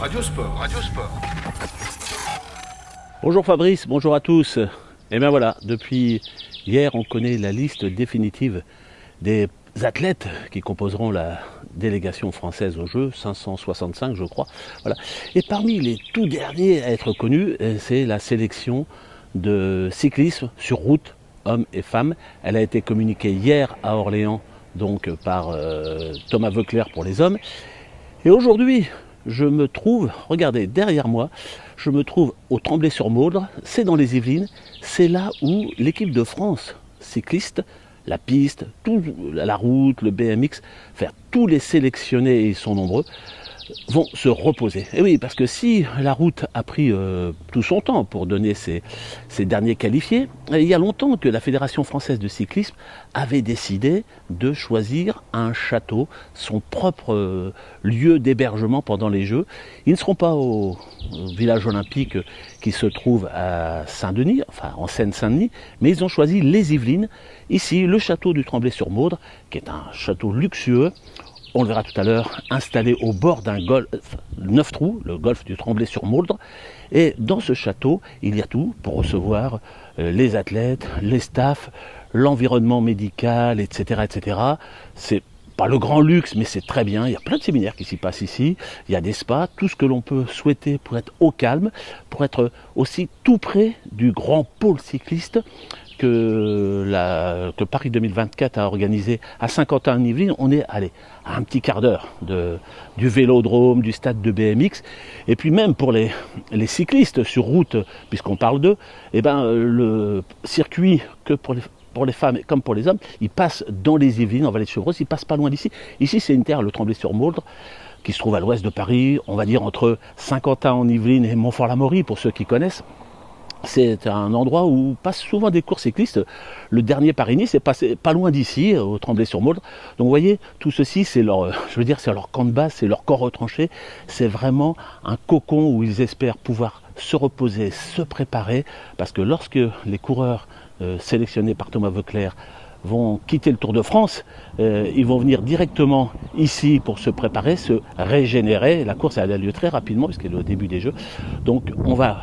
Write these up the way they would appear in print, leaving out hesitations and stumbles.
Radio Sport. Radio Sport. Bonjour Fabrice, bonjour à tous. Et bien voilà, depuis hier, on connaît la liste définitive des athlètes qui composeront la délégation française aux Jeux, 565 je crois. Voilà. Et parmi les tout derniers à être connus, c'est la sélection de cyclisme sur route, hommes et femmes. Elle a été communiquée hier à Orléans, donc par Thomas Voeckler pour les hommes. Et aujourd'hui, je me trouve, regardez derrière moi, je me trouve au Tremblay-sur-Maudre, c'est dans les Yvelines, c'est là où l'équipe de France cycliste, la piste, la route, le BMX, enfin, tous les sélectionnés, et ils sont nombreux, vont se reposer. Et oui, parce que si la route a pris tout son temps pour donner ses derniers qualifiés, il y a longtemps que la Fédération française de cyclisme avait décidé de choisir un château, son propre lieu d'hébergement pendant les Jeux. Ils ne seront pas au village olympique qui se trouve à Saint-Denis, enfin en Seine-Saint-Denis, mais ils ont choisi les Yvelines, ici le château du Tremblay-sur-Maudre, qui est un château luxueux. On le verra tout à l'heure, installé au bord d'un golfe 9 trous, le golfe du Tremblay-sur-Maudre. Et dans ce château, il y a tout pour recevoir les athlètes, les staffs, l'environnement médical, etc. etc. C'est pas le grand luxe, mais c'est très bien. Il y a plein de séminaires qui s'y passent ici. Il y a des spas, tout ce que l'on peut souhaiter pour être au calme, pour être aussi tout près du grand pôle cycliste que Paris 2024 a organisé à Saint-Quentin-en-Yvelines. On est allé à un petit quart d'heure du vélodrome, du stade de BMX, et puis même pour les cyclistes sur route, puisqu'on parle d'eux, eh ben, le circuit que pour les femmes comme pour les hommes, il passe dans les Yvelines, en Vallée de Chevreuse, il passe pas loin d'ici. Ici, c'est une terre, le Tremblay-sur-Maudre, qui se trouve à l'ouest de Paris, on va dire entre Saint-Quentin-en-Yvelines et Montfort-l'Amaury, pour ceux qui connaissent. C'est un endroit où passent souvent des courses cyclistes. Le dernier Paris-Nice est passé pas loin d'ici, au Tremblay-sur-Maudre. Donc vous voyez, tout ceci, c'est leur camp de base, c'est leur corps retranché. C'est vraiment un cocon où ils espèrent pouvoir se reposer, se préparer, parce que lorsque les coureurs sélectionnés par Thomas Voeckler vont quitter le Tour de France, ils vont venir directement ici pour se préparer, se régénérer. La course elle a lieu très rapidement, puisqu'elle est au début des Jeux. Donc on va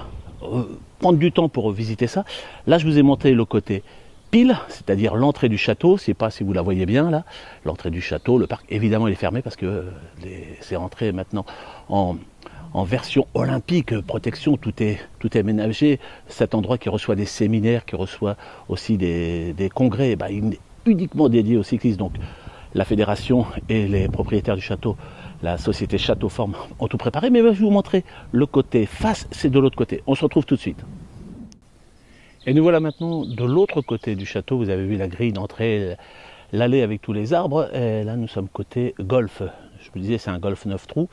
prendre du temps pour visiter ça. Là, je vous ai montré le côté pile, c'est-à-dire l'entrée du château. Je ne sais pas si vous la voyez bien là. L'entrée du château, le parc, évidemment, il est fermé parce que c'est rentré maintenant en version olympique, protection, tout est aménagé. Cet endroit qui reçoit des séminaires, qui reçoit aussi des congrès, bah, il est uniquement dédié aux cyclistes. Donc la fédération et les propriétaires du château, la société Château Forme, ont tout préparé. Mais je vais vous montrer le côté face, c'est de l'autre côté. On se retrouve tout de suite. Et nous voilà maintenant de l'autre côté du château. Vous avez vu la grille d'entrée, l'allée avec tous les arbres. Et là, nous sommes côté golf. Je vous disais, c'est un golf 9 trous.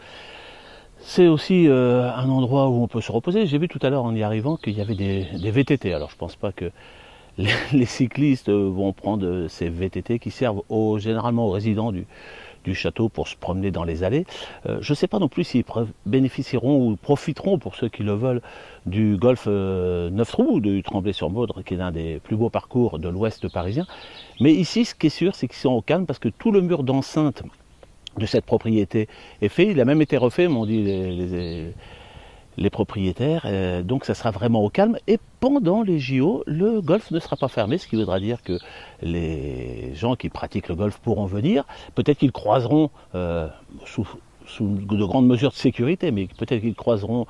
C'est aussi un endroit où on peut se reposer. J'ai vu tout à l'heure en y arrivant qu'il y avait des VTT. Alors je ne pense pas que les cyclistes vont prendre ces VTT qui servent généralement aux résidents du château pour se promener dans les allées. Je ne sais pas non plus s'ils bénéficieront ou profiteront, pour ceux qui le veulent, du golf 9 trous du Tremblay-sur-Maudre, qui est l'un des plus beaux parcours de l'ouest parisien. Mais ici, ce qui est sûr, c'est qu'ils sont au calme parce que tout le mur d'enceinte de cette propriété est fait. Il a même été refait, m'ont dit les propriétaires, donc ça sera vraiment au calme. Et pendant les JO, le golf ne sera pas fermé, ce qui voudra dire que les gens qui pratiquent le golf pourront venir. Peut-être qu'ils croiseront sous de grandes mesures de sécurité, mais peut-être qu'ils croiseront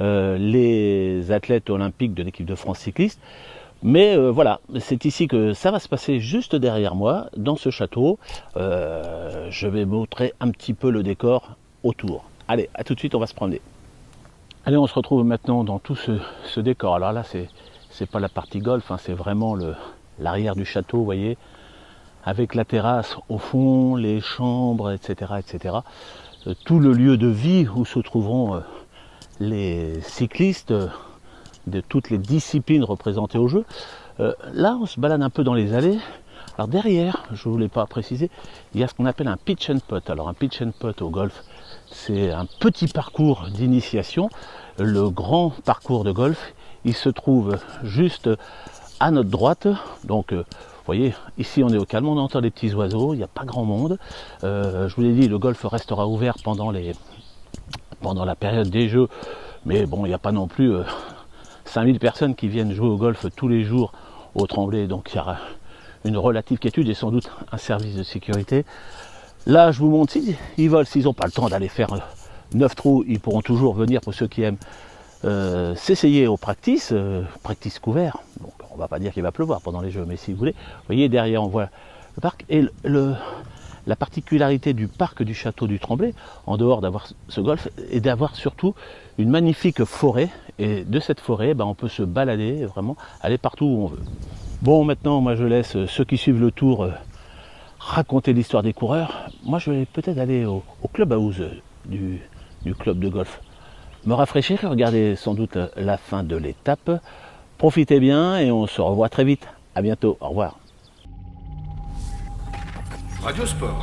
les athlètes olympiques de l'équipe de France cycliste. Mais voilà, c'est ici que ça va se passer, juste derrière moi, dans ce château. Je vais montrer un petit peu le décor autour. Allez, à tout de suite, on va se promener. Allez, on se retrouve maintenant dans tout ce décor. Alors là, c'est pas la partie golf, hein, c'est vraiment l'arrière du château, vous voyez, avec la terrasse au fond, les chambres, etc., etc. Tout le lieu de vie où se trouveront les cyclistes de toutes les disciplines représentées au jeu. Là, on se balade un peu dans les allées. Alors derrière, je ne voulais pas préciser, il y a ce qu'on appelle un pitch and putt. Alors un pitch and putt au golf, c'est un petit parcours d'initiation. Le grand parcours de golf, il se trouve juste à notre droite. Donc, vous voyez, ici on est au calme, on entend les petits oiseaux, il n'y a pas grand monde. Je vous l'ai dit, le golf restera ouvert pendant pendant la période des jeux. Mais bon, il n'y a pas non plus 5000 personnes qui viennent jouer au golf tous les jours au Tremblay, donc il y aura une relative quiétude et sans doute un service de sécurité. Là, je vous montre, s'ils veulent, s'ils n'ont pas le temps d'aller faire 9 trous, ils pourront toujours venir, pour ceux qui aiment, s'essayer au practice couvert. Donc on va pas dire qu'il va pleuvoir pendant les jeux, mais si vous voulez, vous voyez derrière on voit le parc. Et la particularité du parc du château du Tremblay, en dehors d'avoir ce golf, est d'avoir surtout une magnifique forêt. Et de cette forêt, on peut se balader, vraiment, aller partout où on veut. Bon, maintenant, moi je laisse ceux qui suivent le tour raconter l'histoire des coureurs. Moi je vais peut-être aller au clubhouse du club de golf, me rafraîchir et regarder sans doute la fin de l'étape. Profitez bien et on se revoit très vite. À bientôt, au revoir. Radio Sport.